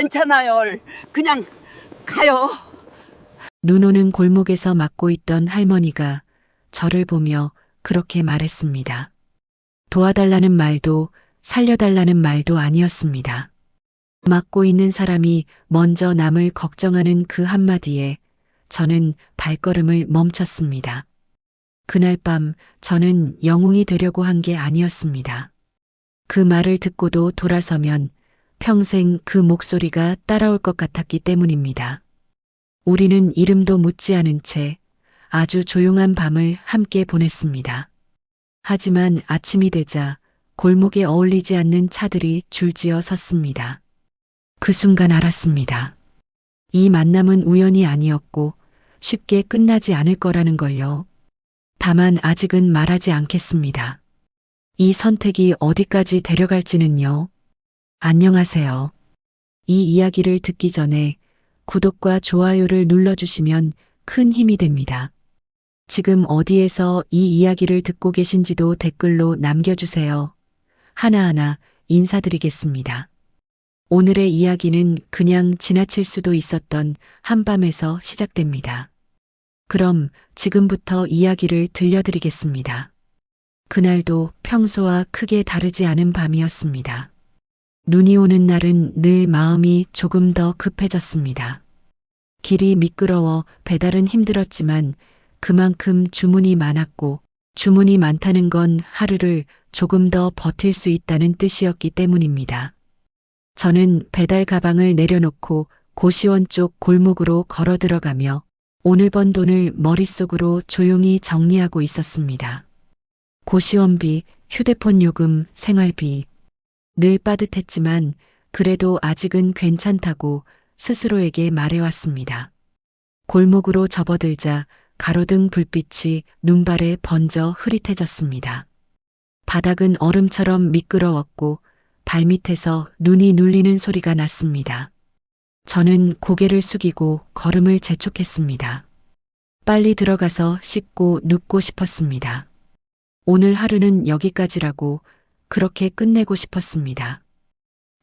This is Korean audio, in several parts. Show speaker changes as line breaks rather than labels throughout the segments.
괜찮아요. 그냥 가요.
눈 오는 골목에서 막고 있던 할머니가 저를 보며 그렇게 말했습니다. 도와달라는 말도 살려달라는 말도 아니었습니다. 막고 있는 사람이 먼저 남을 걱정하는 그 한마디에 저는 발걸음을 멈췄습니다. 그날 밤 저는 영웅이 되려고 한 게 아니었습니다. 그 말을 듣고도 돌아서면 평생 그 목소리가 따라올 것 같았기 때문입니다. 우리는 이름도 묻지 않은 채 아주 조용한 밤을 함께 보냈습니다. 하지만 아침이 되자 골목에 어울리지 않는 차들이 줄지어 섰습니다. 그 순간 알았습니다. 이 만남은 우연이 아니었고 쉽게 끝나지 않을 거라는 걸요. 다만 아직은 말하지 않겠습니다. 이 선택이 어디까지 데려갈지는요. 안녕하세요. 이 이야기를 듣기 전에 구독과 좋아요를 눌러주시면 큰 힘이 됩니다. 지금 어디에서 이 이야기를 듣고 계신지도 댓글로 남겨주세요. 하나하나 인사드리겠습니다. 오늘의 이야기는 그냥 지나칠 수도 있었던 한밤에서 시작됩니다. 그럼 지금부터 이야기를 들려드리겠습니다. 그날도 평소와 크게 다르지 않은 밤이었습니다. 눈이 오는 날은 늘 마음이 조금 더 급해졌습니다. 길이 미끄러워 배달은 힘들었지만 그만큼 주문이 많았고 주문이 많다는 건 하루를 조금 더 버틸 수 있다는 뜻이었기 때문입니다. 저는 배달 가방을 내려놓고 고시원 쪽 골목으로 걸어 들어가며 오늘 번 돈을 머릿속으로 조용히 정리하고 있었습니다. 고시원비, 휴대폰 요금, 생활비. 늘 빠듯했지만 그래도 아직은 괜찮다고 스스로에게 말해왔습니다. 골목으로 접어들자 가로등 불빛이 눈발에 번져 흐릿해졌습니다. 바닥은 얼음처럼 미끄러웠고 발밑에서 눈이 눌리는 소리가 났습니다. 저는 고개를 숙이고 걸음을 재촉했습니다. 빨리 들어가서 씻고 눕고 싶었습니다. 오늘 하루는 여기까지라고 그렇게 끝내고 싶었습니다.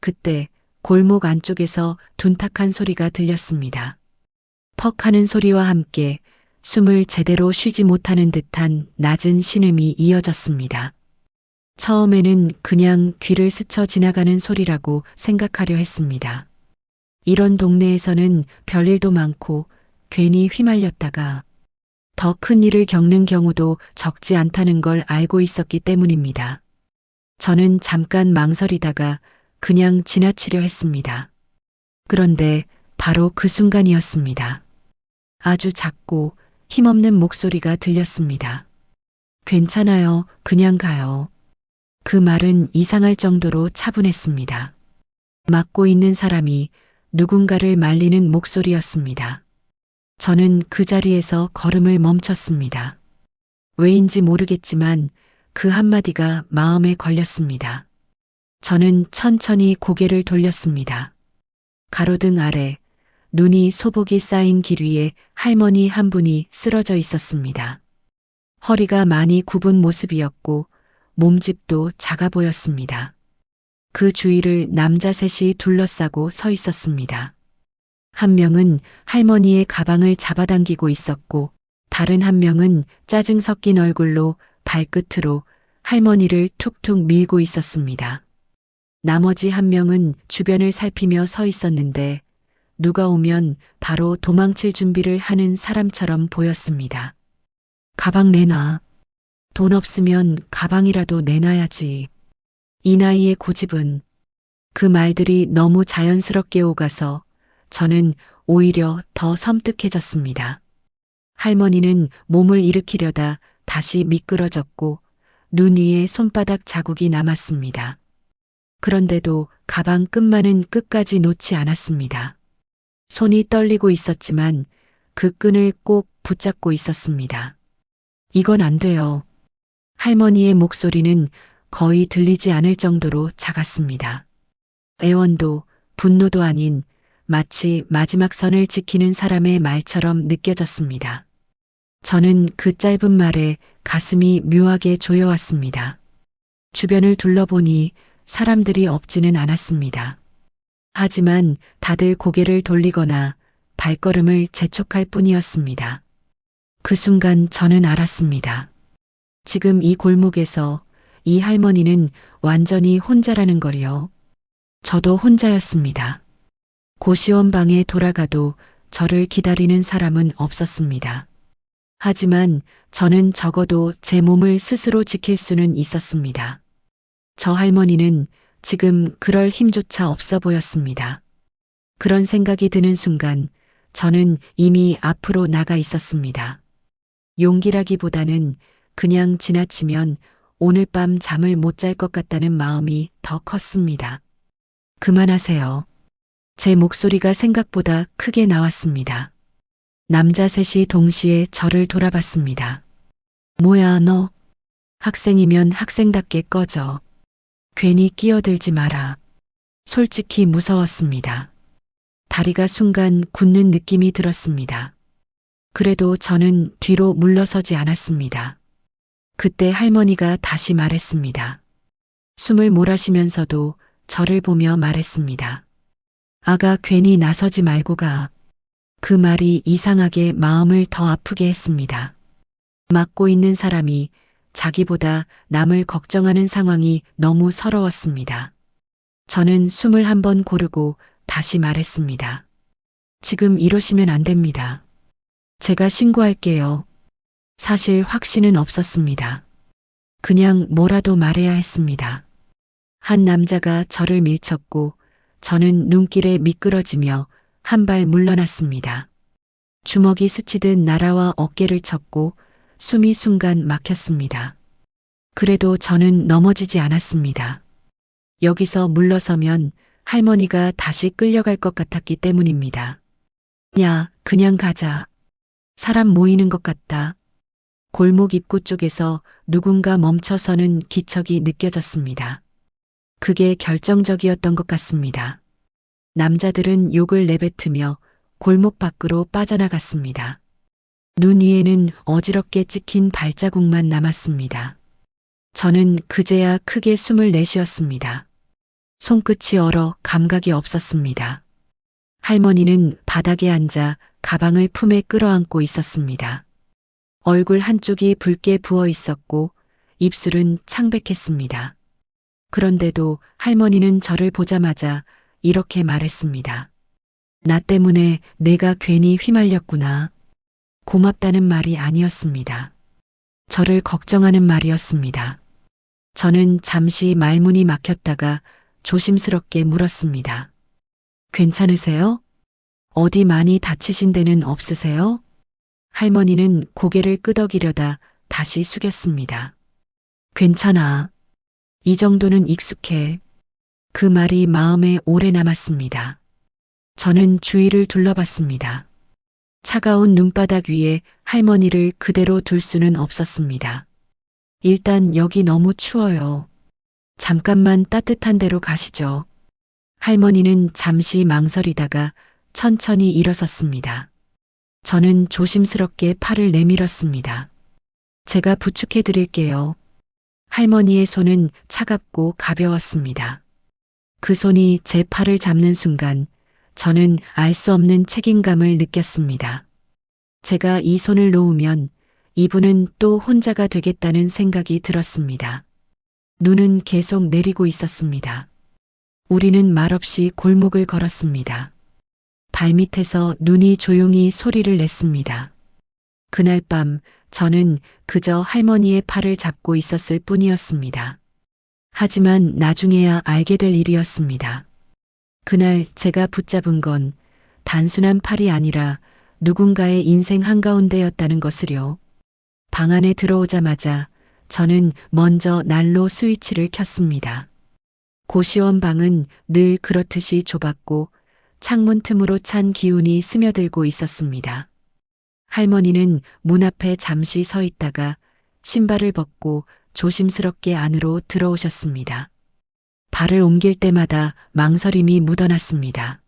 그때 골목 안쪽에서 둔탁한 소리가 들렸습니다. 퍽 하는 소리와 함께 숨을 제대로 쉬지 못하는 듯한 낮은 신음이 이어졌습니다. 처음에는 그냥 귀를 스쳐 지나가는 소리라고 생각하려 했습니다. 이런 동네에서는 별일도 많고 괜히 휘말렸다가 더 큰 일을 겪는 경우도 적지 않다는 걸 알고 있었기 때문입니다. 저는 잠깐 망설이다가 그냥 지나치려 했습니다. 그런데 바로 그 순간이었습니다. 아주 작고 힘없는 목소리가 들렸습니다. 괜찮아요. 그냥 가요. 그 말은 이상할 정도로 차분했습니다. 막고 있는 사람이 누군가를 말리는 목소리였습니다. 저는 그 자리에서 걸음을 멈췄습니다. 왜인지 모르겠지만 그 한마디가 마음에 걸렸습니다. 저는 천천히 고개를 돌렸습니다. 가로등 아래 눈이 소복이 쌓인 길 위에 할머니 한 분이 쓰러져 있었습니다. 허리가 많이 굽은 모습이었고 몸집도 작아 보였습니다. 그 주위를 남자 셋이 둘러싸고 서 있었습니다. 한 명은 할머니의 가방을 잡아당기고 있었고 다른 한 명은 짜증 섞인 얼굴로 발끝으로 할머니를 툭툭 밀고 있었습니다. 나머지 한 명은 주변을 살피며 서 있었는데 누가 오면 바로 도망칠 준비를 하는 사람처럼 보였습니다. 가방 내놔. 돈 없으면 가방이라도 내놔야지. 이 나이의 고집은. 그 말들이 너무 자연스럽게 오가서 저는 오히려 더 섬뜩해졌습니다. 할머니는 몸을 일으키려다 다시 미끄러졌고 눈 위에 손바닥 자국이 남았습니다. 그런데도 가방 끈만은 끝까지 놓지 않았습니다. 손이 떨리고 있었지만 그 끈을 꼭 붙잡고 있었습니다. 이건 안 돼요. 할머니의 목소리는 거의 들리지 않을 정도로 작았습니다. 애원도 분노도 아닌 마치 마지막 선을 지키는 사람의 말처럼 느껴졌습니다. 저는 그 짧은 말에 가슴이 묘하게 조여왔습니다. 주변을 둘러보니 사람들이 없지는 않았습니다. 하지만 다들 고개를 돌리거나 발걸음을 재촉할 뿐이었습니다. 그 순간 저는 알았습니다. 지금 이 골목에서 이 할머니는 완전히 혼자라는 걸요. 저도 혼자였습니다. 고시원 방에 돌아가도 저를 기다리는 사람은 없었습니다. 하지만 저는 적어도 제 몸을 스스로 지킬 수는 있었습니다. 저 할머니는 지금 그럴 힘조차 없어 보였습니다. 그런 생각이 드는 순간 저는 이미 앞으로 나가 있었습니다. 용기라기보다는 그냥 지나치면 오늘 밤 잠을 못 잘 것 같다는 마음이 더 컸습니다. 그만하세요. 제 목소리가 생각보다 크게 나왔습니다. 남자 셋이 동시에 저를 돌아봤습니다. 뭐야 너? 학생이면 학생답게 꺼져. 괜히 끼어들지 마라. 솔직히 무서웠습니다. 다리가 순간 굳는 느낌이 들었습니다. 그래도 저는 뒤로 물러서지 않았습니다. 그때 할머니가 다시 말했습니다. 숨을 몰아쉬면서도 저를 보며 말했습니다. 아가 괜히 나서지 말고 가. 그 말이 이상하게 마음을 더 아프게 했습니다. 맡고 있는 사람이 자기보다 남을 걱정하는 상황이 너무 서러웠습니다. 저는 숨을 한번 고르고 다시 말했습니다. 지금 이러시면 안 됩니다. 제가 신고할게요. 사실 확신은 없었습니다. 그냥 뭐라도 말해야 했습니다. 한 남자가 저를 밀쳤고 저는 눈길에 미끄러지며 한 발 물러났습니다. 주먹이 스치듯 나라와 어깨를 쳤고 숨이 순간 막혔습니다. 그래도 저는 넘어지지 않았습니다. 여기서 물러서면 할머니가 다시 끌려갈 것 같았기 때문입니다. 야, 그냥 가자. 사람 모이는 것 같다. 골목 입구 쪽에서 누군가 멈춰서는 기척이 느껴졌습니다. 그게 결정적이었던 것 같습니다. 남자들은 욕을 내뱉으며 골목 밖으로 빠져나갔습니다. 눈 위에는 어지럽게 찍힌 발자국만 남았습니다. 저는 그제야 크게 숨을 내쉬었습니다. 손끝이 얼어 감각이 없었습니다. 할머니는 바닥에 앉아 가방을 품에 끌어안고 있었습니다. 얼굴 한쪽이 붉게 부어 있었고 입술은 창백했습니다. 그런데도 할머니는 저를 보자마자 이렇게 말했습니다. 나 때문에 내가 괜히 휘말렸구나. 고맙다는 말이 아니었습니다. 저를 걱정하는 말이었습니다. 저는 잠시 말문이 막혔다가 조심스럽게 물었습니다. 괜찮으세요? 어디 많이 다치신 데는 없으세요? 할머니는 고개를 끄덕이려다 다시 숙였습니다. 괜찮아. 이 정도는 익숙해. 그 말이 마음에 오래 남았습니다. 저는 주위를 둘러봤습니다. 차가운 눈바닥 위에 할머니를 그대로 둘 수는 없었습니다. 일단 여기 너무 추워요. 잠깐만 따뜻한 데로 가시죠. 할머니는 잠시 망설이다가 천천히 일어섰습니다. 저는 조심스럽게 팔을 내밀었습니다. 제가 부축해 드릴게요. 할머니의 손은 차갑고 가벼웠습니다. 그 손이 제 팔을 잡는 순간 저는 알 수 없는 책임감을 느꼈습니다. 제가 이 손을 놓으면 이분은 또 혼자가 되겠다는 생각이 들었습니다. 눈은 계속 내리고 있었습니다. 우리는 말없이 골목을 걸었습니다. 발밑에서 눈이 조용히 소리를 냈습니다. 그날 밤 저는 그저 할머니의 팔을 잡고 있었을 뿐이었습니다. 하지만 나중에야 알게 될 일이었습니다. 그날 제가 붙잡은 건 단순한 팔이 아니라 누군가의 인생 한가운데였다는 것을요. 방 안에 들어오자마자 저는 먼저 난로 스위치를 켰습니다. 고시원 방은 늘 그렇듯이 좁았고 창문 틈으로 찬 기운이 스며들고 있었습니다. 할머니는 문 앞에 잠시 서 있다가 신발을 벗고 조심스럽게 안으로 들어오셨습니다. 발을 옮길 때마다 망설임이 묻어났습니다.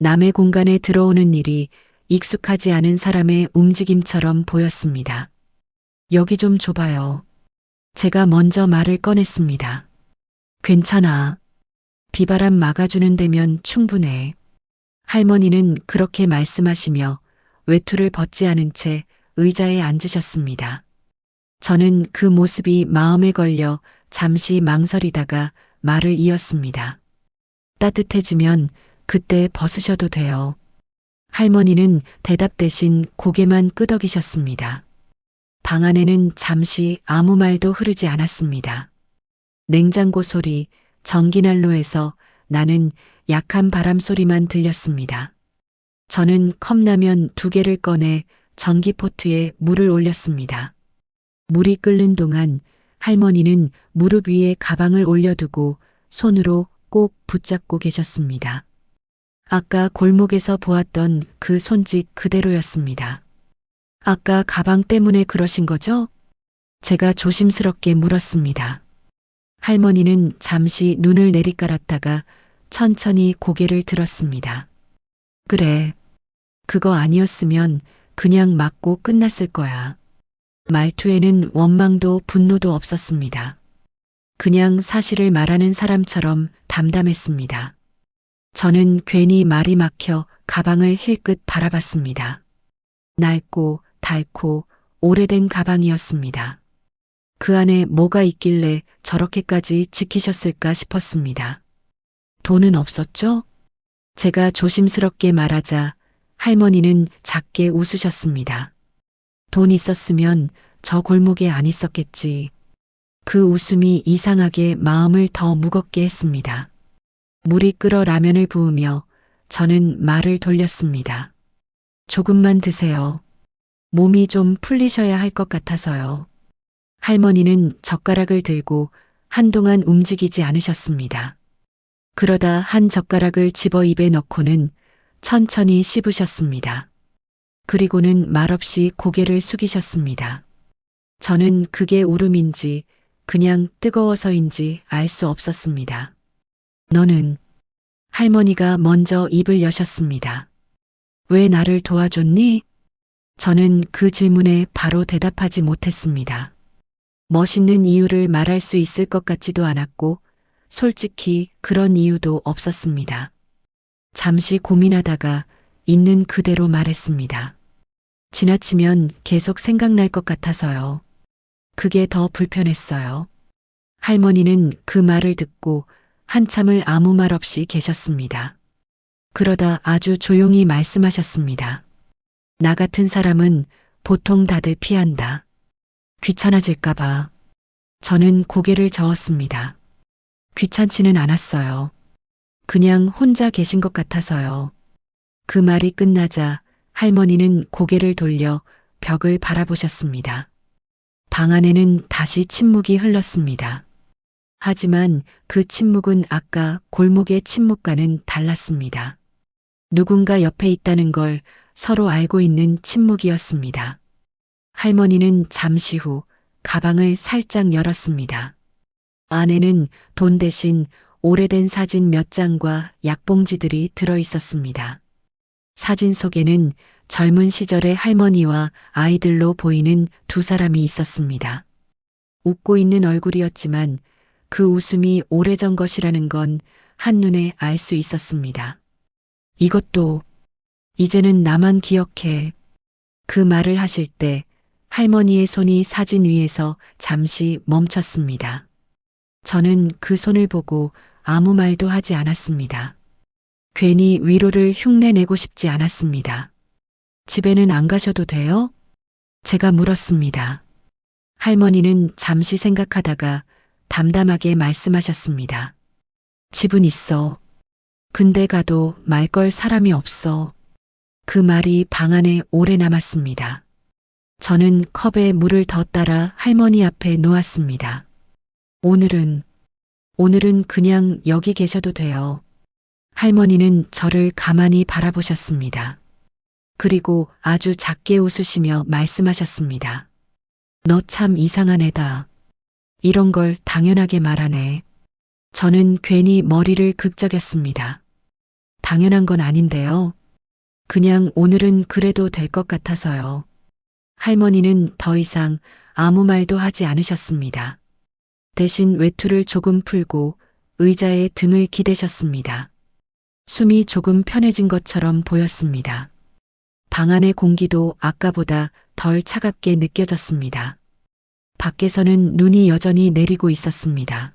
남의 공간에 들어오는 일이 익숙하지 않은 사람의 움직임처럼 보였습니다. 여기 좀 좁아요. 제가 먼저 말을 꺼냈습니다. 괜찮아. 비바람 막아주는 데면 충분해. 할머니는 그렇게 말씀하시며 외투를 벗지 않은 채 의자에 앉으셨습니다. 저는 그 모습이 마음에 걸려 잠시 망설이다가 말을 이었습니다. 따뜻해지면 그때 벗으셔도 돼요. 할머니는 대답 대신 고개만 끄덕이셨습니다. 방 안에는 잠시 아무 말도 흐르지 않았습니다. 냉장고 소리, 전기난로에서 나는 약한 바람 소리만 들렸습니다. 저는 컵라면 2개를 꺼내 전기포트에 물을 올렸습니다. 물이 끓는 동안 할머니는 무릎 위에 가방을 올려두고 손으로 꼭 붙잡고 계셨습니다. 아까 골목에서 보았던 그 손짓 그대로였습니다. 아까 가방 때문에 그러신 거죠? 제가 조심스럽게 물었습니다. 할머니는 잠시 눈을 내리깔았다가 천천히 고개를 들었습니다. 그래. 그거 아니었으면 그냥 맞고 끝났을 거야. 말투에는 원망도 분노도 없었습니다. 그냥 사실을 말하는 사람처럼 담담했습니다. 저는 괜히 말이 막혀 가방을 힐끗 바라봤습니다. 낡고 닳고 오래된 가방이었습니다. 그 안에 뭐가 있길래 저렇게까지 지키셨을까 싶었습니다. 돈은 없었죠? 제가 조심스럽게 말하자 할머니는 작게 웃으셨습니다. 돈 있었으면 저 골목에 안 있었겠지. 그 웃음이 이상하게 마음을 더 무겁게 했습니다. 물이 끓어 라면을 부으며 저는 말을 돌렸습니다. 조금만 드세요. 몸이 좀 풀리셔야 할 것 같아서요. 할머니는 젓가락을 들고 한동안 움직이지 않으셨습니다. 그러다 한 젓가락을 집어 입에 넣고는 천천히 씹으셨습니다. 그리고는 말없이 고개를 숙이셨습니다. 저는 그게 울음인지 그냥 뜨거워서인지 알 수 없었습니다. 너는? 할머니가 먼저 입을 여셨습니다. 왜 나를 도와줬니? 저는 그 질문에 바로 대답하지 못했습니다. 멋있는 이유를 말할 수 있을 것 같지도 않았고 솔직히 그런 이유도 없었습니다. 잠시 고민하다가 있는 그대로 말했습니다. 지나치면 계속 생각날 것 같아서요. 그게 더 불편했어요. 할머니는 그 말을 듣고 한참을 아무 말 없이 계셨습니다. 그러다 아주 조용히 말씀하셨습니다. 나 같은 사람은 보통 다들 피한다. 귀찮아질까봐. 저는 고개를 저었습니다. 귀찮지는 않았어요. 그냥 혼자 계신 것 같아서요. 그 말이 끝나자 할머니는 고개를 돌려 벽을 바라보셨습니다. 방 안에는 다시 침묵이 흘렀습니다. 하지만 그 침묵은 아까 골목의 침묵과는 달랐습니다. 누군가 옆에 있다는 걸 서로 알고 있는 침묵이었습니다. 할머니는 잠시 후 가방을 살짝 열었습니다. 안에는 돈 대신 오래된 사진 몇 장과 약봉지들이 들어 있었습니다. 사진 속에는 젊은 시절의 할머니와 아이들로 보이는 2사람이 있었습니다. 웃고 있는 얼굴이었지만 그 웃음이 오래전 것이라는 건 한눈에 알 수 있었습니다. 이것도 이제는 나만 기억해. 그 말을 하실 때 할머니의 손이 사진 위에서 잠시 멈췄습니다. 저는 그 손을 보고 아무 말도 하지 않았습니다. 괜히 위로를 흉내내고 싶지 않았습니다. 집에는 안 가셔도 돼요? 제가 물었습니다. 할머니는 잠시 생각하다가 담담하게 말씀하셨습니다. 집은 있어. 근데 가도 말 걸 사람이 없어. 그 말이 방 안에 오래 남았습니다. 저는 컵에 물을 더 따라 할머니 앞에 놓았습니다. 오늘은 그냥 여기 계셔도 돼요. 할머니는 저를 가만히 바라보셨습니다. 그리고 아주 작게 웃으시며 말씀하셨습니다. 너 참 이상한 애다. 이런 걸 당연하게 말하네. 저는 괜히 머리를 극적였습니다. 당연한 건 아닌데요. 그냥 오늘은 그래도 될 것 같아서요. 할머니는 더 이상 아무 말도 하지 않으셨습니다. 대신 외투를 조금 풀고 의자에 등을 기대셨습니다. 숨이 조금 편해진 것처럼 보였습니다. 방 안의 공기도 아까보다 덜 차갑게 느껴졌습니다. 밖에서는 눈이 여전히 내리고 있었습니다.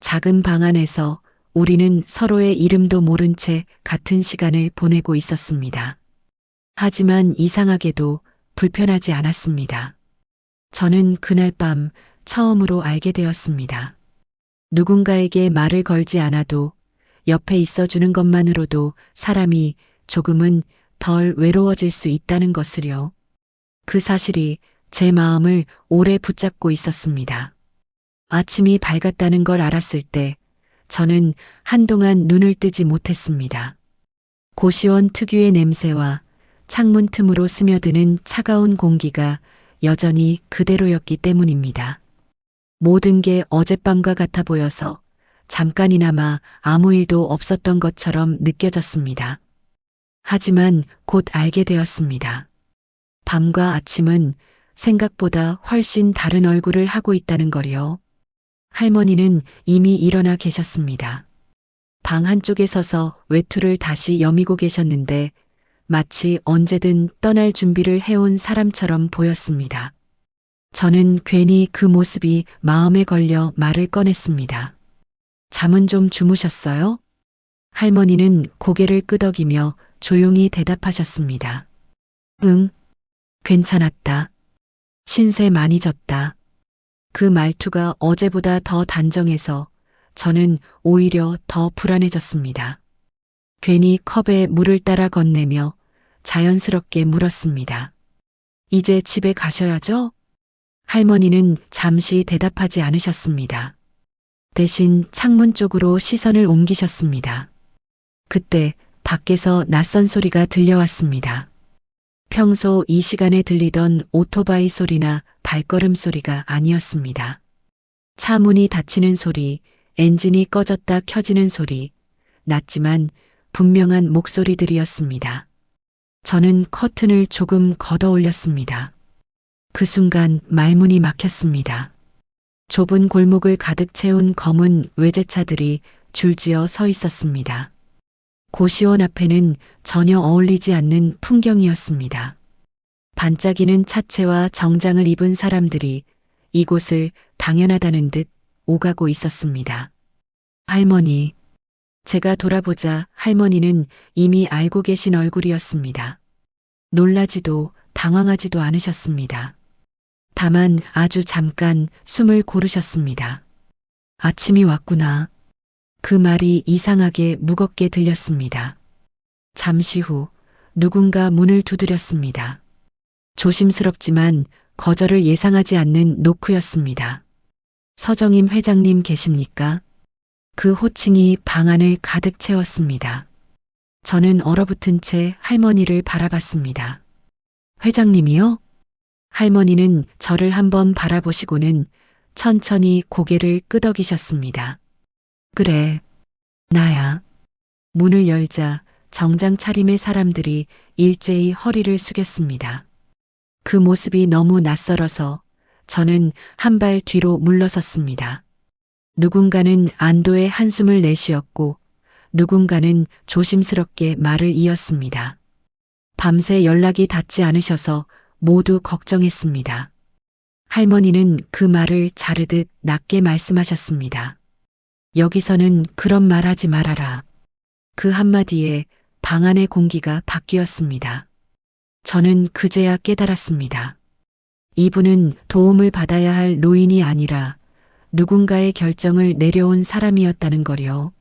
작은 방 안에서 우리는 서로의 이름도 모른 채 같은 시간을 보내고 있었습니다. 하지만 이상하게도 불편하지 않았습니다. 저는 그날 밤 처음으로 알게 되었습니다. 누군가에게 말을 걸지 않아도 옆에 있어 주는 것만으로도 사람이 조금은 덜 외로워질 수 있다는 것을요. 그 사실이 제 마음을 오래 붙잡고 있었습니다. 아침이 밝았다는 걸 알았을 때 저는 한동안 눈을 뜨지 못했습니다. 고시원 특유의 냄새와 창문 틈으로 스며드는 차가운 공기가 여전히 그대로였기 때문입니다. 모든 게 어젯밤과 같아 보여서 잠깐이나마 아무 일도 없었던 것처럼 느껴졌습니다. 하지만 곧 알게 되었습니다. 밤과 아침은 생각보다 훨씬 다른 얼굴을 하고 있다는 거요. 할머니는 이미 일어나 계셨습니다. 방 한쪽에 서서 외투를 다시 여미고 계셨는데 마치 언제든 떠날 준비를 해온 사람처럼 보였습니다. 저는 괜히 그 모습이 마음에 걸려 말을 꺼냈습니다. 잠은 좀 주무셨어요? 할머니는 고개를 끄덕이며 조용히 대답하셨습니다. 응, 괜찮았다. 신세 많이 졌다. 그 말투가 어제보다 더 단정해서 저는 오히려 더 불안해졌습니다. 괜히 컵에 물을 따라 건네며 자연스럽게 물었습니다. 이제 집에 가셔야죠? 할머니는 잠시 대답하지 않으셨습니다. 대신 창문 쪽으로 시선을 옮기셨습니다. 그때 밖에서 낯선 소리가 들려왔습니다. 평소 이 시간에 들리던 오토바이 소리나 발걸음 소리가 아니었습니다. 차 문이 닫히는 소리, 엔진이 꺼졌다 켜지는 소리, 낮지만 분명한 목소리들이었습니다. 저는 커튼을 조금 걷어 올렸습니다. 그 순간 말문이 막혔습니다. 좁은 골목을 가득 채운 검은 외제차들이 줄지어 서 있었습니다. 고시원 앞에는 전혀 어울리지 않는 풍경이었습니다. 반짝이는 차체와 정장을 입은 사람들이 이곳을 당연하다는 듯 오가고 있었습니다. 할머니. 제가 돌아보자 할머니는 이미 알고 계신 얼굴이었습니다. 놀라지도 당황하지도 않으셨습니다. 다만 아주 잠깐 숨을 고르셨습니다. 아침이 왔구나. 그 말이 이상하게 무겁게 들렸습니다. 잠시 후 누군가 문을 두드렸습니다. 조심스럽지만 거절을 예상하지 않는 노크였습니다. 서정임 회장님 계십니까? 그 호칭이 방 안을 가득 채웠습니다. 저는 얼어붙은 채 할머니를 바라봤습니다. 회장님이요? 할머니는 저를 한번 바라보시고는 천천히 고개를 끄덕이셨습니다. 그래, 나야. 문을 열자 정장 차림의 사람들이 일제히 허리를 숙였습니다. 그 모습이 너무 낯설어서 저는 한 발 뒤로 물러섰습니다. 누군가는 안도의 한숨을 내쉬었고 누군가는 조심스럽게 말을 이었습니다. 밤새 연락이 닿지 않으셔서 모두 걱정했습니다. 할머니는 그 말을 자르듯 낮게 말씀하셨습니다. 여기서는 그런 말 하지 말아라. 그 한마디에 방 안의 공기가 바뀌었습니다. 저는 그제야 깨달았습니다. 이분은 도움을 받아야 할 노인이 아니라 누군가의 결정을 내려온 사람이었다는 거요.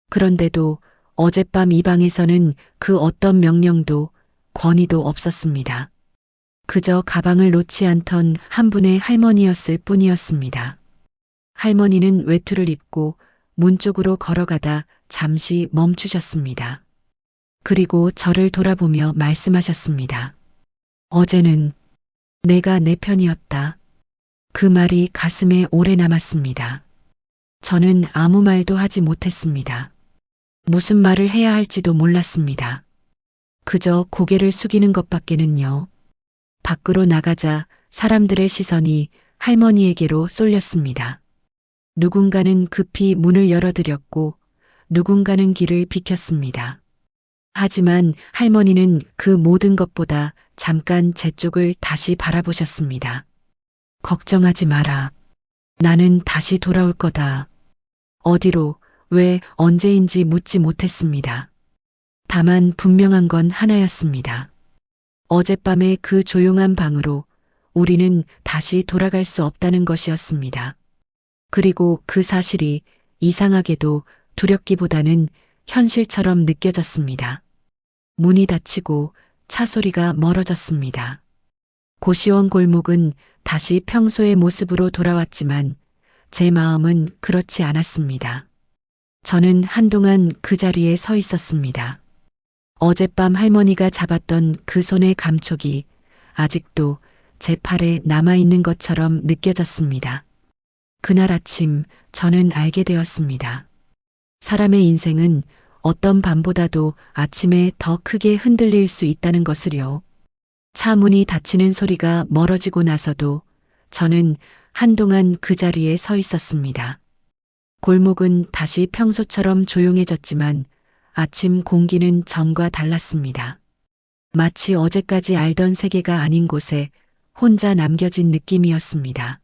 그런데도 어젯밤 이 방에서는 그 어떤 명령도 권위도 없었습니다. 그저 가방을 놓지 않던 한 분의 할머니였을 뿐이었습니다. 할머니는 외투를 입고 문 쪽으로 걸어가다 잠시 멈추셨습니다. 그리고 저를 돌아보며 말씀하셨습니다. 어제는 내가 내 편이었다. 그 말이 가슴에 오래 남았습니다. 저는 아무 말도 하지 못했습니다. 무슨 말을 해야 할지도 몰랐습니다. 그저 고개를 숙이는 것밖에는요. 밖으로 나가자 사람들의 시선이 할머니에게로 쏠렸습니다. 누군가는 급히 문을 열어드렸고 누군가는 길을 비켰습니다. 하지만 할머니는 그 모든 것보다 잠깐 제 쪽을 다시 바라보셨습니다. 걱정하지 마라. 나는 다시 돌아올 거다. 어디로, 왜, 언제인지 묻지 못했습니다. 다만 분명한 건 하나였습니다. 어젯밤의 그 조용한 방으로 우리는 다시 돌아갈 수 없다는 것이었습니다. 그리고 그 사실이 이상하게도 두렵기보다는 현실처럼 느껴졌습니다. 문이 닫히고 차 소리가 멀어졌습니다. 고시원 골목은 다시 평소의 모습으로 돌아왔지만 제 마음은 그렇지 않았습니다. 저는 한동안 그 자리에 서 있었습니다. 어젯밤 할머니가 잡았던 그 손의 감촉이 아직도 제 팔에 남아있는 것처럼 느껴졌습니다. 그날 아침 저는 알게 되었습니다. 사람의 인생은 어떤 밤보다도 아침에 더 크게 흔들릴 수 있다는 것을요. 차 문이 닫히는 소리가 멀어지고 나서도 저는 한동안 그 자리에 서 있었습니다. 골목은 다시 평소처럼 조용해졌지만 아침 공기는 전과 달랐습니다. 마치 어제까지 알던 세계가 아닌 곳에 혼자 남겨진 느낌이었습니다.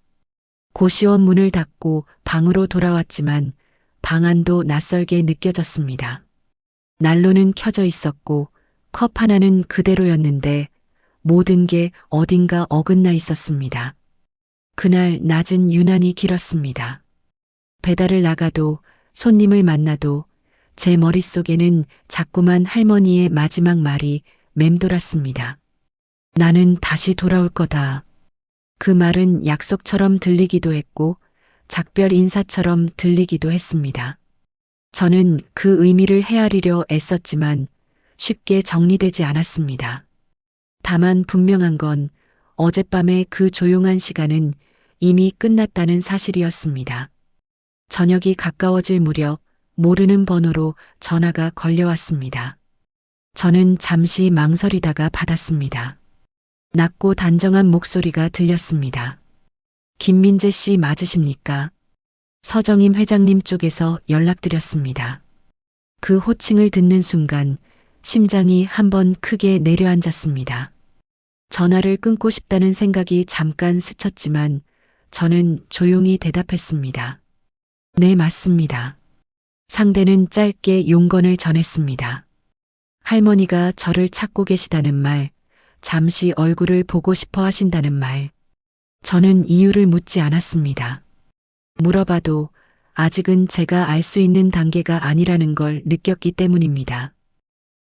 고시원 문을 닫고 방으로 돌아왔지만 방 안도 낯설게 느껴졌습니다. 난로는 켜져 있었고 컵 하나는 그대로였는데 모든 게 어딘가 어긋나 있었습니다. 그날 낮은 유난히 길었습니다. 배달을 나가도 손님을 만나도 제 머릿속에는 자꾸만 할머니의 마지막 말이 맴돌았습니다. 나는 다시 돌아올 거다. 그 말은 약속처럼 들리기도 했고 작별 인사처럼 들리기도 했습니다. 저는 그 의미를 헤아리려 애썼지만 쉽게 정리되지 않았습니다. 다만 분명한 건 어젯밤의 그 조용한 시간은 이미 끝났다는 사실이었습니다. 저녁이 가까워질 무렵 모르는 번호로 전화가 걸려왔습니다. 저는 잠시 망설이다가 받았습니다. 낮고 단정한 목소리가 들렸습니다. 김민재 씨 맞으십니까? 서정임 회장님 쪽에서 연락드렸습니다. 그 호칭을 듣는 순간 심장이 한번 크게 내려앉았습니다. 전화를 끊고 싶다는 생각이 잠깐 스쳤지만 저는 조용히 대답했습니다. 네, 맞습니다. 상대는 짧게 용건을 전했습니다. 할머니가 저를 찾고 계시다는 말, 잠시 얼굴을 보고 싶어 하신다는 말. 저는 이유를 묻지 않았습니다. 물어봐도 아직은 제가 알 수 있는 단계가 아니라는 걸 느꼈기 때문입니다.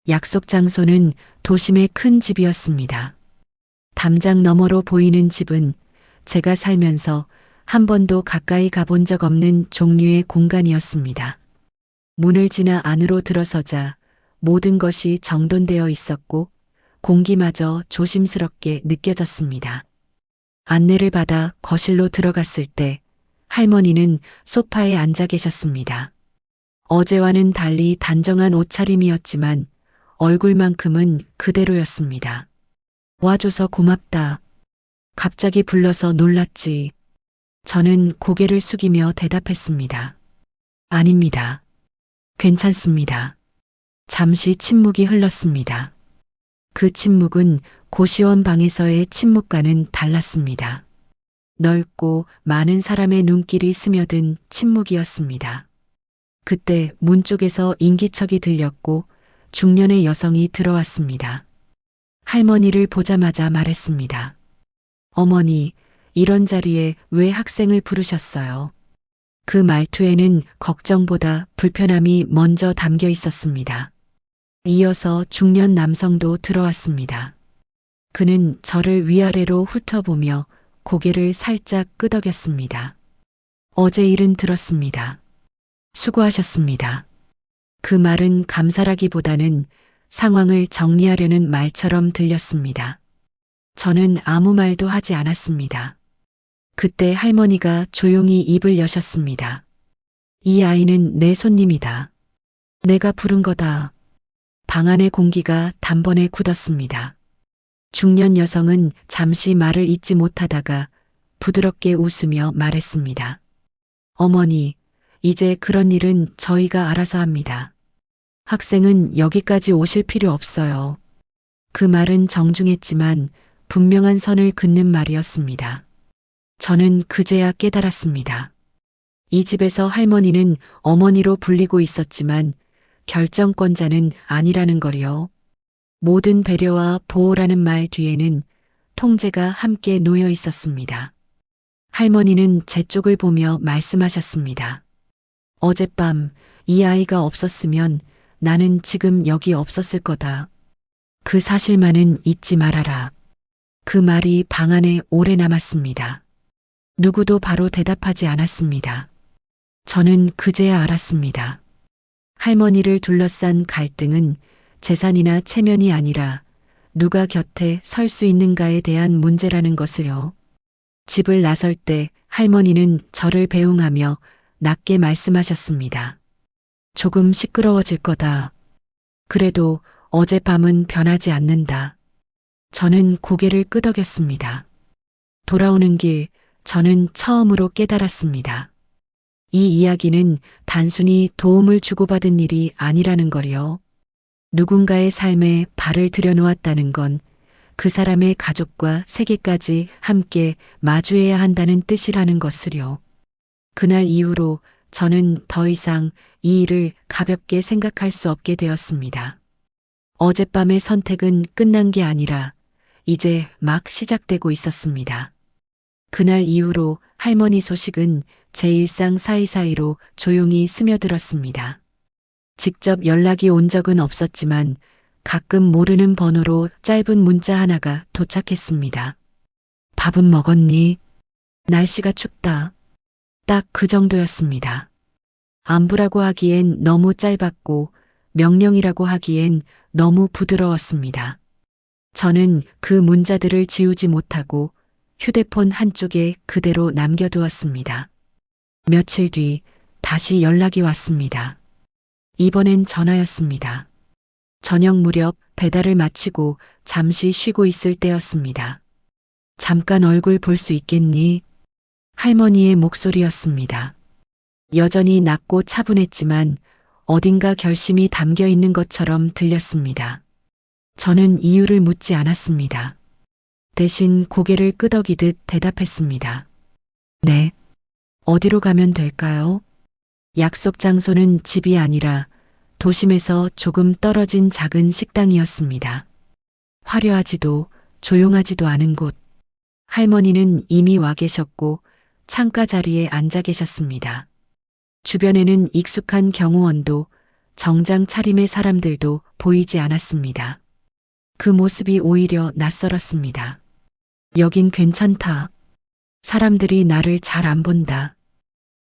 약속 장소는 도심의 큰 집이었습니다. 담장 너머로 보이는 집은 제가 살면서 한 번도 가까이 가본 적 없는 종류의 공간이었습니다. 문을 지나 안으로 들어서자 모든 것이 정돈되어 있었고 공기마저 조심스럽게 느껴졌습니다. 안내를 받아 거실로 들어갔을 때 할머니는 소파에 앉아 계셨습니다. 어제와는 달리 단정한 옷차림이었지만 얼굴만큼은 그대로였습니다. 와줘서 고맙다. 갑자기 불러서 놀랐지. 저는 고개를 숙이며 대답했습니다. 아닙니다. 괜찮습니다. 잠시 침묵이 흘렀습니다. 그 침묵은 고시원 방에서의 침묵과는 달랐습니다. 넓고 많은 사람의 눈길이 스며든 침묵이었습니다. 그때 문 쪽에서 인기척이 들렸고 중년의 여성이 들어왔습니다. 할머니를 보자마자 말했습니다. 어머니, 이런 자리에 왜 학생을 부르셨어요? 그 말투에는 걱정보다 불편함이 먼저 담겨 있었습니다. 이어서 중년 남성도 들어왔습니다. 그는 저를 위아래로 훑어보며 고개를 살짝 끄덕였습니다. 어제 일은 들었습니다. 수고하셨습니다. 그 말은 감사라기보다는 상황을 정리하려는 말처럼 들렸습니다. 저는 아무 말도 하지 않았습니다. 그때 할머니가 조용히 입을 여셨습니다. 이 아이는 내 손님이다. 내가 부른 거다. 방 안의 공기가 단번에 굳었습니다. 중년 여성은 잠시 말을 잇지 못하다가 부드럽게 웃으며 말했습니다. 어머니, 이제 그런 일은 저희가 알아서 합니다. 학생은 여기까지 오실 필요 없어요. 그 말은 정중했지만 분명한 선을 긋는 말이었습니다. 저는 그제야 깨달았습니다. 이 집에서 할머니는 어머니로 불리고 있었지만 결정권자는 아니라는 거요. 모든 배려와 보호라는 말 뒤에는 통제가 함께 놓여 있었습니다. 할머니는 제 쪽을 보며 말씀하셨습니다. 어젯밤 이 아이가 없었으면 나는 지금 여기 없었을 거다. 그 사실만은 잊지 말아라. 그 말이 방 안에 오래 남았습니다. 누구도 바로 대답하지 않았습니다. 저는 그제야 알았습니다. 할머니를 둘러싼 갈등은 재산이나 체면이 아니라 누가 곁에 설 수 있는가에 대한 문제라는 것을요. 집을 나설 때 할머니는 저를 배웅하며 낮게 말씀하셨습니다. 조금 시끄러워질 거다. 그래도 어젯밤은 변하지 않는다. 저는 고개를 끄덕였습니다. 돌아오는 길 저는 처음으로 깨달았습니다. 이 이야기는 단순히 도움을 주고받은 일이 아니라는 거요. 누군가의 삶에 발을 들여놓았다는 건 그 사람의 가족과 세계까지 함께 마주해야 한다는 뜻이라는 것을요. 그날 이후로 저는 더 이상 이 일을 가볍게 생각할 수 없게 되었습니다. 어젯밤의 선택은 끝난 게 아니라 이제 막 시작되고 있었습니다. 그날 이후로 할머니 소식은 제 일상 사이사이로 조용히 스며들었습니다. 직접 연락이 온 적은 없었지만 가끔 모르는 번호로 짧은 문자 하나가 도착했습니다. 밥은 먹었니? 날씨가 춥다. 딱 그 정도였습니다. 안부라고 하기엔 너무 짧았고 명령이라고 하기엔 너무 부드러웠습니다. 저는 그 문자들을 지우지 못하고 휴대폰 한쪽에 그대로 남겨두었습니다. 며칠 뒤 다시 연락이 왔습니다. 이번엔 전화였습니다. 저녁 무렵 배달을 마치고 잠시 쉬고 있을 때였습니다. 잠깐 얼굴 볼 수 있겠니? 할머니의 목소리였습니다. 여전히 낮고 차분했지만 어딘가 결심이 담겨 있는 것처럼 들렸습니다. 저는 이유를 묻지 않았습니다. 대신 고개를 끄덕이듯 대답했습니다. 네. 어디로 가면 될까요? 약속 장소는 집이 아니라 도심에서 조금 떨어진 작은 식당이었습니다. 화려하지도 조용하지도 않은 곳. 할머니는 이미 와 계셨고 창가 자리에 앉아 계셨습니다. 주변에는 익숙한 경호원도 정장 차림의 사람들도 보이지 않았습니다. 그 모습이 오히려 낯설었습니다. 여긴 괜찮다. 사람들이 나를 잘 안 본다.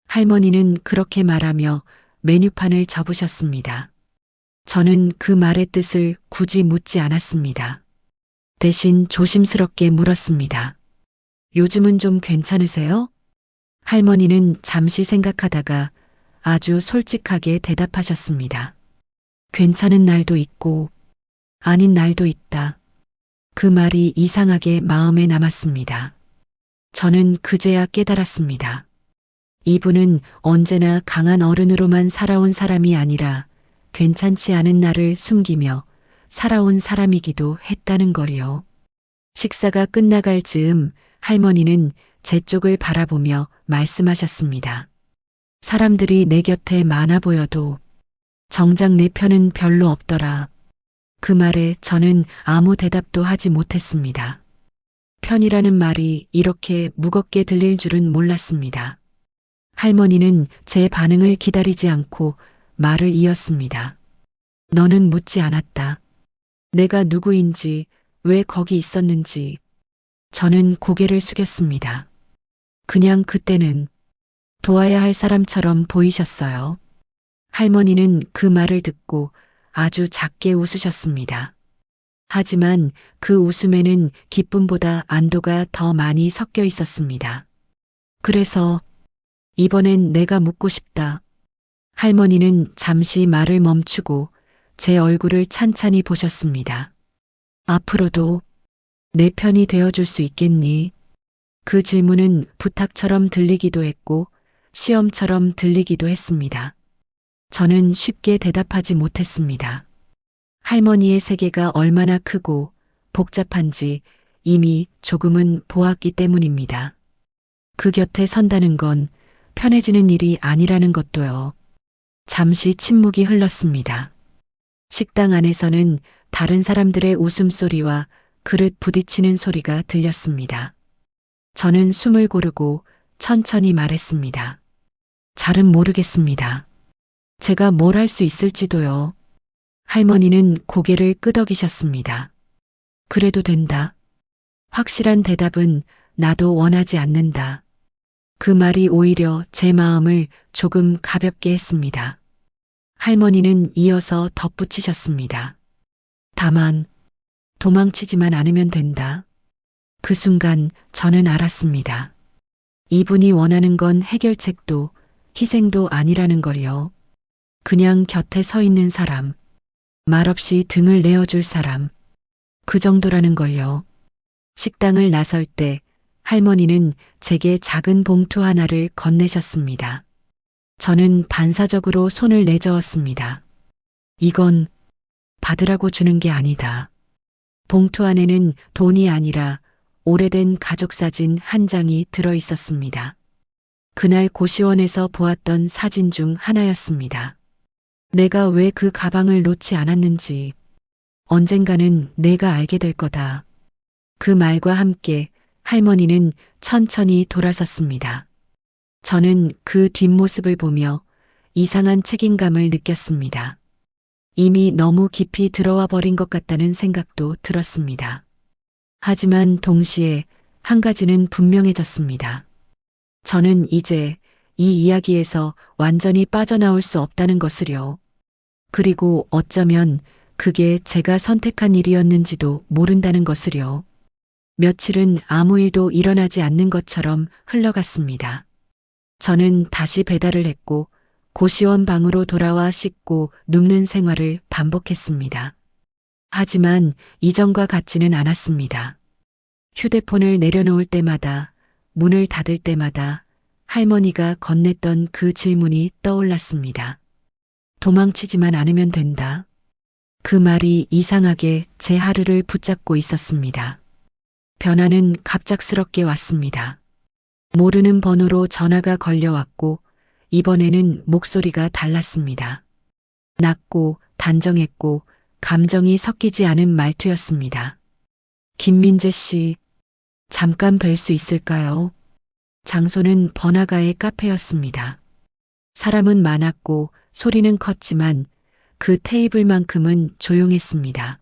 할머니는 그렇게 말하며 메뉴판을 접으셨습니다. 저는 그 말의 뜻을 굳이 묻지 않았습니다. 대신 조심스럽게 물었습니다. 요즘은 좀 괜찮으세요? 할머니는 잠시 생각하다가 아주 솔직하게 대답하셨습니다. 괜찮은 날도 있고 아닌 날도 있다. 그 말이 이상하게 마음에 남았습니다. 저는 그제야 깨달았습니다. 이분은 언제나 강한 어른으로만 살아온 사람이 아니라 괜찮지 않은 나를 숨기며 살아온 사람이기도 했다는 거리요. 식사가 끝나갈 즈음 할머니는 제 쪽을 바라보며 말씀하셨습니다. 사람들이 내 곁에 많아 보여도 정작 내 편은 별로 없더라. 그 말에 저는 아무 대답도 하지 못했습니다. 편이라는 말이 이렇게 무겁게 들릴 줄은 몰랐습니다. 할머니는 제 반응을 기다리지 않고 말을 이었습니다. 너는 묻지 않았다. 내가 누구인지, 왜 거기 있었는지. 저는 고개를 숙였습니다. 그냥 그때는 도와야 할 사람처럼 보이셨어요. 할머니는 그 말을 듣고 아주 작게 웃으셨습니다. 하지만 그 웃음에는 기쁨보다 안도가 더 많이 섞여 있었습니다. 그래서 이번엔 내가 묻고 싶다. 할머니는 잠시 말을 멈추고 제 얼굴을 찬찬히 보셨습니다. 앞으로도 내 편이 되어줄 수 있겠니? 그 질문은 부탁처럼 들리기도 했고 시험처럼 들리기도 했습니다. 저는 쉽게 대답하지 못했습니다. 할머니의 세계가 얼마나 크고 복잡한지 이미 조금은 보았기 때문입니다. 그 곁에 선다는 건 편해지는 일이 아니라는 것도요. 잠시 침묵이 흘렀습니다. 식당 안에서는 다른 사람들의 웃음소리와 그릇 부딪히는 소리가 들렸습니다. 저는 숨을 고르고 천천히 말했습니다. 잘은 모르겠습니다. 제가 뭘 할 수 있을지도요. 할머니는 고개를 끄덕이셨습니다. 그래도 된다. 확실한 대답은 나도 원하지 않는다. 그 말이 오히려 제 마음을 조금 가볍게 했습니다. 할머니는 이어서 덧붙이셨습니다. 다만 도망치지만 않으면 된다. 그 순간 저는 알았습니다. 이분이 원하는 건 해결책도 희생도 아니라는 걸요. 그냥 곁에 서 있는 사람, 말없이 등을 내어줄 사람, 그 정도라는 걸요. 식당을 나설 때 할머니는 제게 작은 봉투 하나를 건네셨습니다. 저는 반사적으로 손을 내저었습니다. 이건 받으라고 주는 게 아니다. 봉투 안에는 돈이 아니라 오래된 가족 사진 한 장이 들어 있었습니다. 그날 고시원에서 보았던 사진 중 하나였습니다. 내가 왜 그 가방을 놓지 않았는지 언젠가는 내가 알게 될 거다. 그 말과 함께 할머니는 천천히 돌아섰습니다. 저는 그 뒷모습을 보며 이상한 책임감을 느꼈습니다. 이미 너무 깊이 들어와 버린 것 같다는 생각도 들었습니다. 하지만 동시에 한 가지는 분명해졌습니다. 저는 이제 이 이야기에서 완전히 빠져나올 수 없다는 것을요. 그리고 어쩌면 그게 제가 선택한 일이었는지도 모른다는 것을요. 며칠은 아무 일도 일어나지 않는 것처럼 흘러갔습니다. 저는 다시 배달을 했고 고시원 방으로 돌아와 씻고 눕는 생활을 반복했습니다. 하지만 이전과 같지는 않았습니다. 휴대폰을 내려놓을 때마다, 문을 닫을 때마다 할머니가 건넸던 그 질문이 떠올랐습니다. 도망치지만 않으면 된다. 그 말이 이상하게 제 하루를 붙잡고 있었습니다. 변화는 갑작스럽게 왔습니다. 모르는 번호로 전화가 걸려왔고 이번에는 목소리가 달랐습니다. 낮고 단정했고 감정이 섞이지 않은 말투였습니다. 김민재 씨, 잠깐 뵐 수 있을까요? 장소는 번화가의 카페였습니다. 사람은 많았고 소리는 컸지만 그 테이블만큼은 조용했습니다.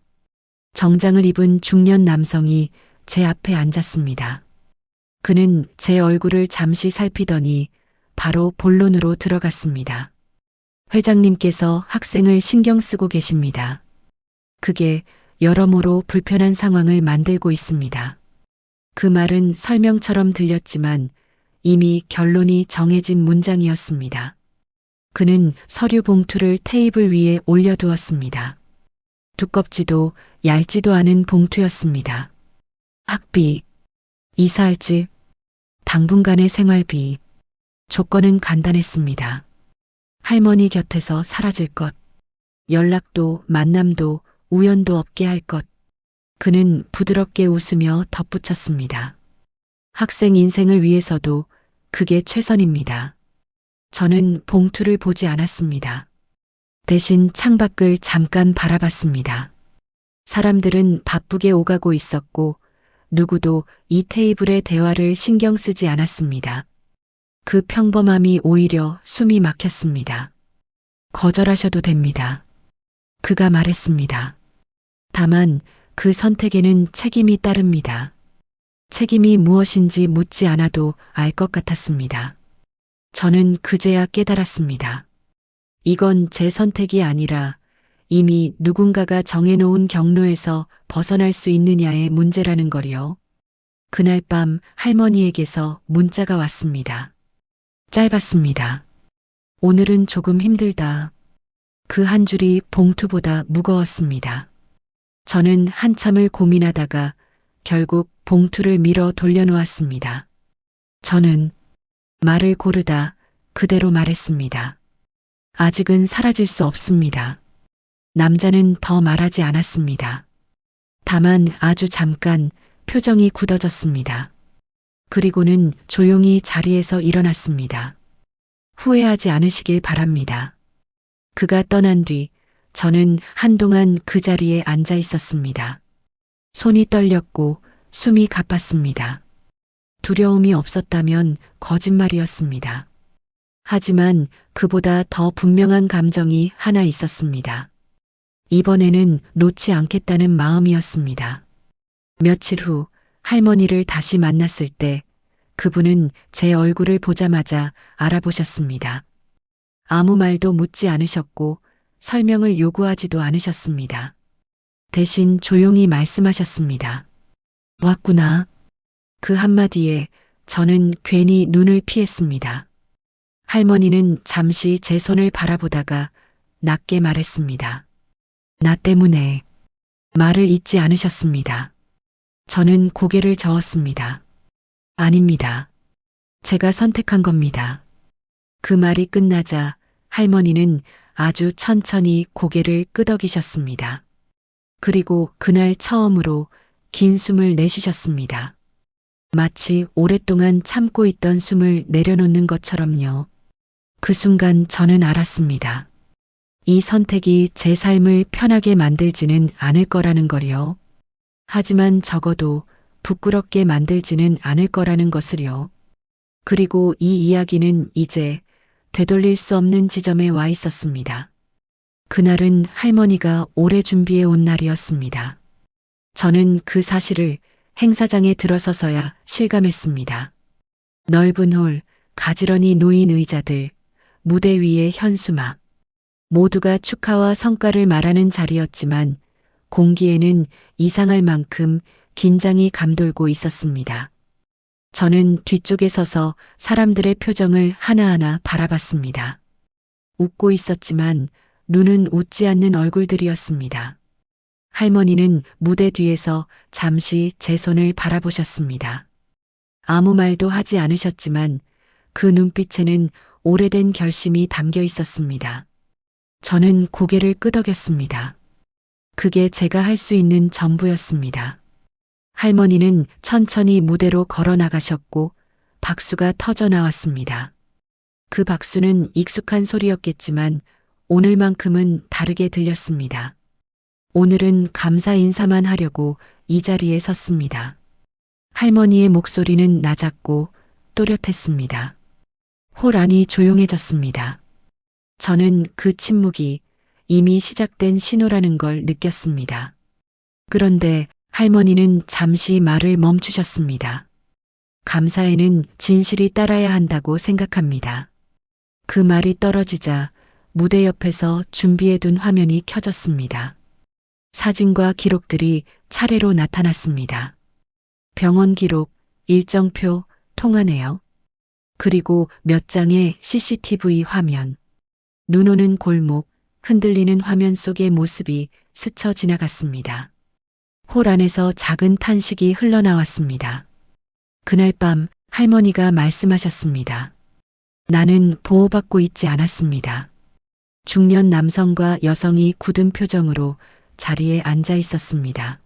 정장을 입은 중년 남성이 제 앞에 앉았습니다. 그는 제 얼굴을 잠시 살피더니 바로 본론으로 들어갔습니다. 회장님께서 학생을 신경 쓰고 계십니다. 그게 여러모로 불편한 상황을 만들고 있습니다. 그 말은 설명처럼 들렸지만 이미 결론이 정해진 문장이었습니다. 그는 서류 봉투를 테이블 위에 올려두었습니다. 두껍지도 얇지도 않은 봉투였습니다. 학비, 이사할 집, 당분간의 생활비. 조건은 간단했습니다. 할머니 곁에서 사라질 것. 연락도 만남도 우연도 없게 할 것. 그는 부드럽게 웃으며 덧붙였습니다. 학생 인생을 위해서도 그게 최선입니다. 저는 봉투를 보지 않았습니다. 대신 창밖을 잠깐 바라봤습니다. 사람들은 바쁘게 오가고 있었고 누구도 이 테이블의 대화를 신경 쓰지 않았습니다. 그 평범함이 오히려 숨이 막혔습니다. 거절하셔도 됩니다. 그가 말했습니다. 다만 그 선택에는 책임이 따릅니다. 책임이 무엇인지 묻지 않아도 알 것 같았습니다. 저는 그제야 깨달았습니다. 이건 제 선택이 아니라 이미 누군가가 정해놓은 경로에서 벗어날 수 있느냐의 문제라는 거리요. 그날 밤 할머니에게서 문자가 왔습니다. 짧았습니다. 오늘은 조금 힘들다. 그 한 줄이 봉투보다 무거웠습니다. 저는 한참을 고민하다가 결국 봉투를 밀어 돌려놓았습니다. 저는 말을 고르다 그대로 말했습니다. 아직은 사라질 수 없습니다. 남자는 더 말하지 않았습니다. 다만 아주 잠깐 표정이 굳어졌습니다. 그리고는 조용히 자리에서 일어났습니다. 후회하지 않으시길 바랍니다. 그가 떠난 뒤 저는 한동안 그 자리에 앉아 있었습니다. 손이 떨렸고 숨이 가빴습니다. 두려움이 없었다면 거짓말이었습니다. 하지만 그보다 더 분명한 감정이 하나 있었습니다. 이번에는 놓지 않겠다는 마음이었습니다. 며칠 후 할머니를 다시 만났을 때 그분은 제 얼굴을 보자마자 알아보셨습니다. 아무 말도 묻지 않으셨고 설명을 요구하지도 않으셨습니다. 대신 조용히 말씀하셨습니다. 왔구나. 그 한마디에 저는 괜히 눈을 피했습니다. 할머니는 잠시 제 손을 바라보다가 낮게 말했습니다. 나 때문에. 말을 잇지 않으셨습니다. 저는 고개를 저었습니다. 아닙니다. 제가 선택한 겁니다. 그 말이 끝나자 할머니는 아주 천천히 고개를 끄덕이셨습니다. 그리고 그날 처음으로 긴 숨을 내쉬셨습니다. 마치 오랫동안 참고 있던 숨을 내려놓는 것처럼요. 그 순간 저는 알았습니다. 이 선택이 제 삶을 편하게 만들지는 않을 거라는 걸요. 하지만 적어도 부끄럽게 만들지는 않을 거라는 것을요. 그리고 이 이야기는 이제 되돌릴 수 없는 지점에 와 있었습니다. 그날은 할머니가 오래 준비해 온 날이었습니다. 저는 그 사실을 행사장에 들어서서야 실감했습니다. 넓은 홀, 가지런히 놓인 의자들, 무대 위의 현수막. 모두가 축하와 성과를 말하는 자리였지만 공기에는 이상할 만큼 긴장이 감돌고 있었습니다. 저는 뒤쪽에 서서 사람들의 표정을 하나하나 바라봤습니다. 웃고 있었지만 눈은 웃지 않는 얼굴들이었습니다. 할머니는 무대 뒤에서 잠시 제 손을 바라보셨습니다. 아무 말도 하지 않으셨지만 그 눈빛에는 오래된 결심이 담겨 있었습니다. 저는 고개를 끄덕였습니다. 그게 제가 할 수 있는 전부였습니다. 할머니는 천천히 무대로 걸어 나가셨고 박수가 터져 나왔습니다. 그 박수는 익숙한 소리였겠지만 오늘만큼은 다르게 들렸습니다. 오늘은 감사 인사만 하려고 이 자리에 섰습니다. 할머니의 목소리는 낮았고 또렷했습니다. 홀 안이 조용해졌습니다. 저는 그 침묵이 이미 시작된 신호라는 걸 느꼈습니다. 그런데 할머니는 잠시 말을 멈추셨습니다. 감사에는 진실이 따라야 한다고 생각합니다. 그 말이 떨어지자 무대 옆에서 준비해둔 화면이 켜졌습니다. 사진과 기록들이 차례로 나타났습니다. 병원 기록, 일정표, 통화 내역, 그리고 몇 장의 CCTV 화면. 눈 오는 골목, 흔들리는 화면 속의 모습이 스쳐 지나갔습니다. 홀 안에서 작은 탄식이 흘러나왔습니다. 그날 밤 할머니가 말씀하셨습니다. 나는 보호받고 있지 않았습니다. 중년 남성과 여성이 굳은 표정으로 자리에 앉아 있었습니다.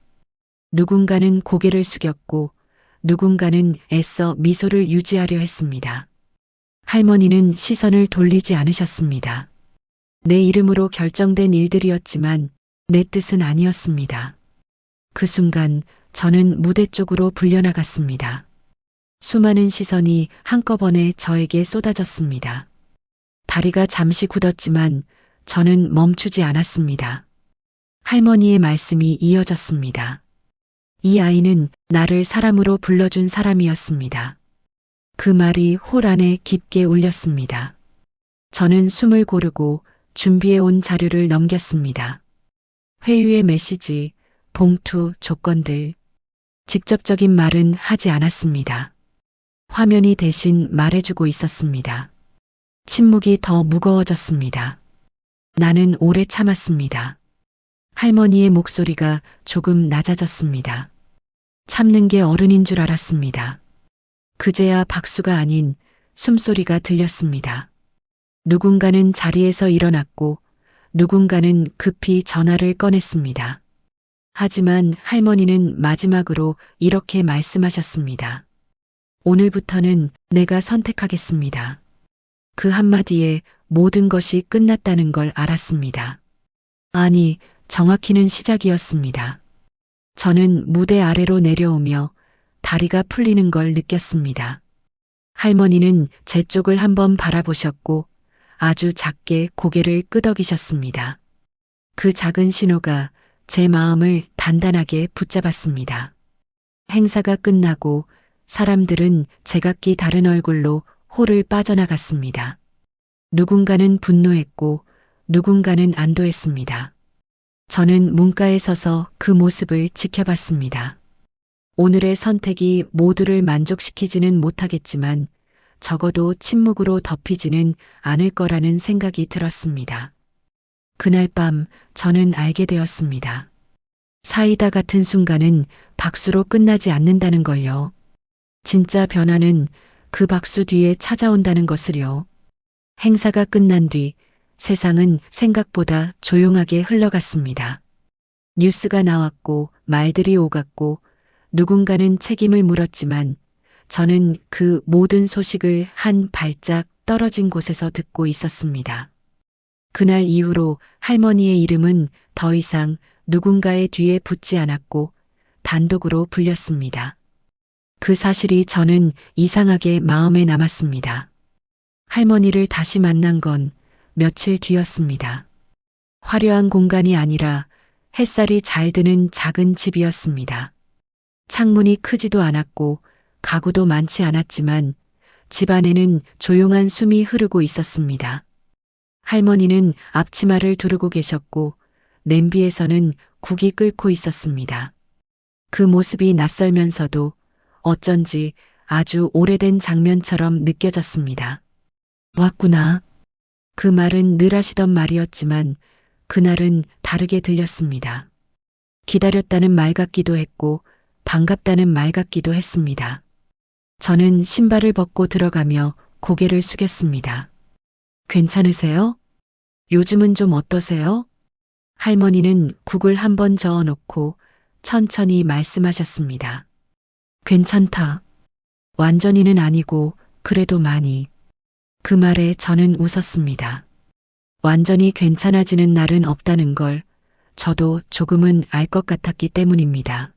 누군가는 고개를 숙였고 누군가는 애써 미소를 유지하려 했습니다. 할머니는 시선을 돌리지 않으셨습니다. 내 이름으로 결정된 일들이었지만 내 뜻은 아니었습니다. 그 순간 저는 무대 쪽으로 불려나갔습니다. 수많은 시선이 한꺼번에 저에게 쏟아졌습니다. 다리가 잠시 굳었지만 저는 멈추지 않았습니다. 할머니의 말씀이 이어졌습니다. 이 아이는 나를 사람으로 불러준 사람이었습니다. 그 말이 홀 안에 깊게 울렸습니다. 저는 숨을 고르고 준비해온 자료를 넘겼습니다. 회유의 메시지, 봉투, 조건들. 직접적인 말은 하지 않았습니다. 화면이 대신 말해주고 있었습니다. 침묵이 더 무거워졌습니다. 나는 오래 참았습니다. 할머니의 목소리가 조금 낮아졌습니다. 참는 게 어른인 줄 알았습니다. 그제야 박수가 아닌 숨소리가 들렸습니다. 누군가는 자리에서 일어났고 누군가는 급히 전화를 꺼냈습니다. 하지만 할머니는 마지막으로 이렇게 말씀하셨습니다. 오늘부터는 내가 선택하겠습니다. 그 한마디에 모든 것이 끝났다는 걸 알았습니다. 아니, 정확히는 시작이었습니다. 저는 무대 아래로 내려오며 다리가 풀리는 걸 느꼈습니다. 할머니는 제 쪽을 한번 바라보셨고 아주 작게 고개를 끄덕이셨습니다. 그 작은 신호가 제 마음을 단단하게 붙잡았습니다. 행사가 끝나고 사람들은 제각기 다른 얼굴로 홀을 빠져나갔습니다. 누군가는 분노했고 누군가는 안도했습니다. 저는 문가에 서서 그 모습을 지켜봤습니다. 오늘의 선택이 모두를 만족시키지는 못하겠지만 적어도 침묵으로 덮이지는 않을 거라는 생각이 들었습니다. 그날 밤 저는 알게 되었습니다. 사이다 같은 순간은 박수로 끝나지 않는다는 걸요. 진짜 변화는 그 박수 뒤에 찾아온다는 것을요. 행사가 끝난 뒤 세상은 생각보다 조용하게 흘러갔습니다. 뉴스가 나왔고 말들이 오갔고 누군가는 책임을 물었지만 저는 그 모든 소식을 한 발짝 떨어진 곳에서 듣고 있었습니다. 그날 이후로 할머니의 이름은 더 이상 누군가의 뒤에 붙지 않았고 단독으로 불렸습니다. 그 사실이 저는 이상하게 마음에 남았습니다. 할머니를 다시 만난 건 며칠 뒤였습니다. 화려한 공간이 아니라 햇살이 잘 드는 작은 집이었습니다. 창문이 크지도 않았고 가구도 많지 않았지만 집 안에는 조용한 숨이 흐르고 있었습니다. 할머니는 앞치마를 두르고 계셨고 냄비에서는 국이 끓고 있었습니다. 그 모습이 낯설면서도 어쩐지 아주 오래된 장면처럼 느껴졌습니다. 왔구나. 그 말은 늘 하시던 말이었지만 그날은 다르게 들렸습니다. 기다렸다는 말 같기도 했고 반갑다는 말 같기도 했습니다. 저는 신발을 벗고 들어가며 고개를 숙였습니다. 괜찮으세요? 요즘은 좀 어떠세요? 할머니는 국을 한번 저어놓고 천천히 말씀하셨습니다. 괜찮다. 완전히는 아니고 그래도 많이. 그 말에 저는 웃었습니다. 완전히 괜찮아지는 날은 없다는 걸 저도 조금은 알 것 같았기 때문입니다.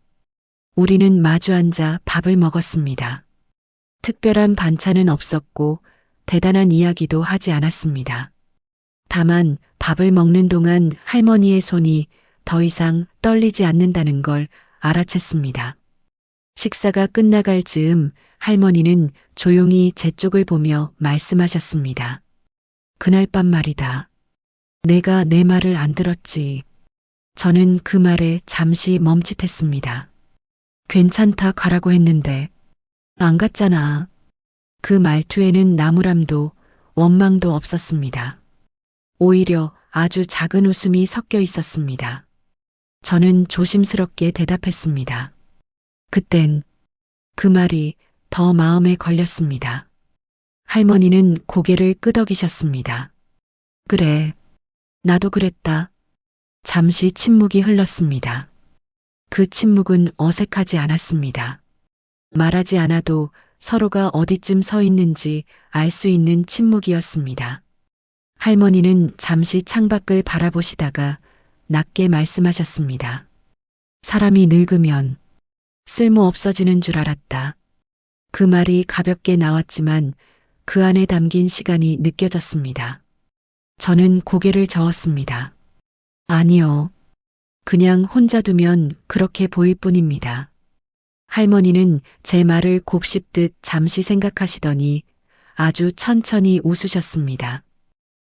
우리는 마주 앉아 밥을 먹었습니다. 특별한 반찬은 없었고 대단한 이야기도 하지 않았습니다. 다만 밥을 먹는 동안 할머니의 손이 더 이상 떨리지 않는다는 걸 알아챘습니다. 식사가 끝나갈 즈음 할머니는 조용히 제 쪽을 보며 말씀하셨습니다. 그날 밤 말이다. 내가 내 말을 안 들었지. 저는 그 말에 잠시 멈칫했습니다. 괜찮다 가라고 했는데 안 갔잖아. 그 말투에는 나무람도 원망도 없었습니다. 오히려 아주 작은 웃음이 섞여 있었습니다. 저는 조심스럽게 대답했습니다. 그땐 그 말이 더 마음에 걸렸습니다. 할머니는 고개를 끄덕이셨습니다. 그래, 나도 그랬다. 잠시 침묵이 흘렀습니다. 그 침묵은 어색하지 않았습니다. 말하지 않아도 서로가 어디쯤 서 있는지 알 수 있는 침묵이었습니다. 할머니는 잠시 창밖을 바라보시다가 낮게 말씀하셨습니다. 사람이 늙으면 쓸모 없어지는 줄 알았다. 그 말이 가볍게 나왔지만 그 안에 담긴 시간이 느껴졌습니다. 저는 고개를 저었습니다. 아니요. 그냥 혼자 두면 그렇게 보일 뿐입니다. 할머니는 제 말을 곱씹듯 잠시 생각하시더니 아주 천천히 웃으셨습니다.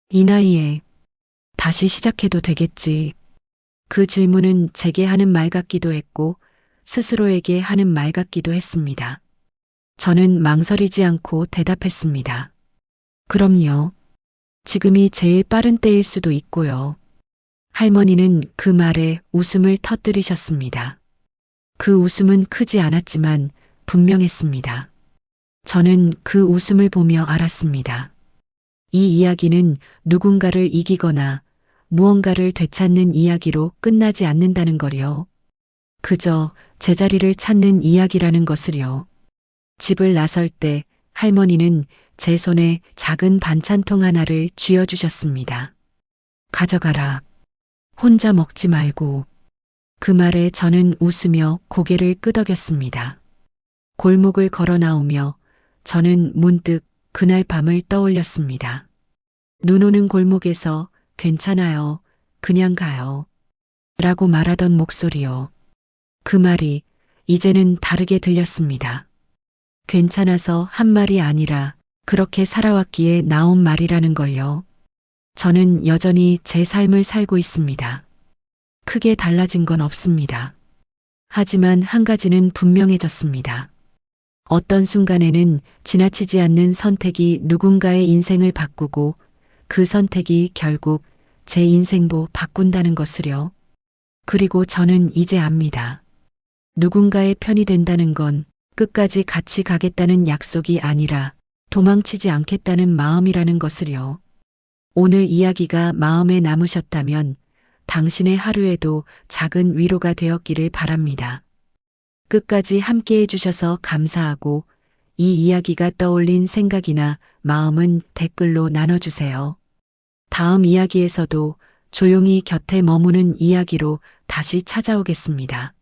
이 나이에 다시 시작해도 되겠지. 그 질문은 제게 하는 말 같기도 했고 스스로에게 하는 말 같기도 했습니다. 저는 망설이지 않고 대답했습니다. 그럼요. 지금이 제일 빠른 때일 수도 있고요. 할머니는 그 말에 웃음을 터뜨리셨습니다. 그 웃음은 크지 않았지만 분명했습니다. 저는 그 웃음을 보며 알았습니다. 이 이야기는 누군가를 이기거나 무언가를 되찾는 이야기로 끝나지 않는다는 거요. 그저 제자리를 찾는 이야기라는 것을요. 집을 나설 때 할머니는 제 손에 작은 반찬통 하나를 쥐어주셨습니다. 가져가라. 혼자 먹지 말고. 그 말에 저는 웃으며 고개를 끄덕였습니다. 골목을 걸어 나오며 저는 문득 그날 밤을 떠올렸습니다. 눈 오는 골목에서 괜찮아요. 그냥 가요. 라고 말하던 목소리요. 그 말이 이제는 다르게 들렸습니다. 괜찮아서 한 말이 아니라 그렇게 살아왔기에 나온 말이라는 걸요. 저는 여전히 제 삶을 살고 있습니다. 크게 달라진 건 없습니다. 하지만 한 가지는 분명해졌습니다. 어떤 순간에는 지나치지 않는 선택이 누군가의 인생을 바꾸고 그 선택이 결국 제 인생도 바꾼다는 것을요. 그리고 저는 이제 압니다. 누군가의 편이 된다는 건 끝까지 같이 가겠다는 약속이 아니라 도망치지 않겠다는 마음이라는 것을요. 오늘 이야기가 마음에 남으셨다면 당신의 하루에도 작은 위로가 되었기를 바랍니다. 끝까지 함께 해주셔서 감사하고 이 이야기가 떠올린 생각이나 마음은 댓글로 나눠주세요. 다음 이야기에서도 조용히 곁에 머무는 이야기로 다시 찾아오겠습니다.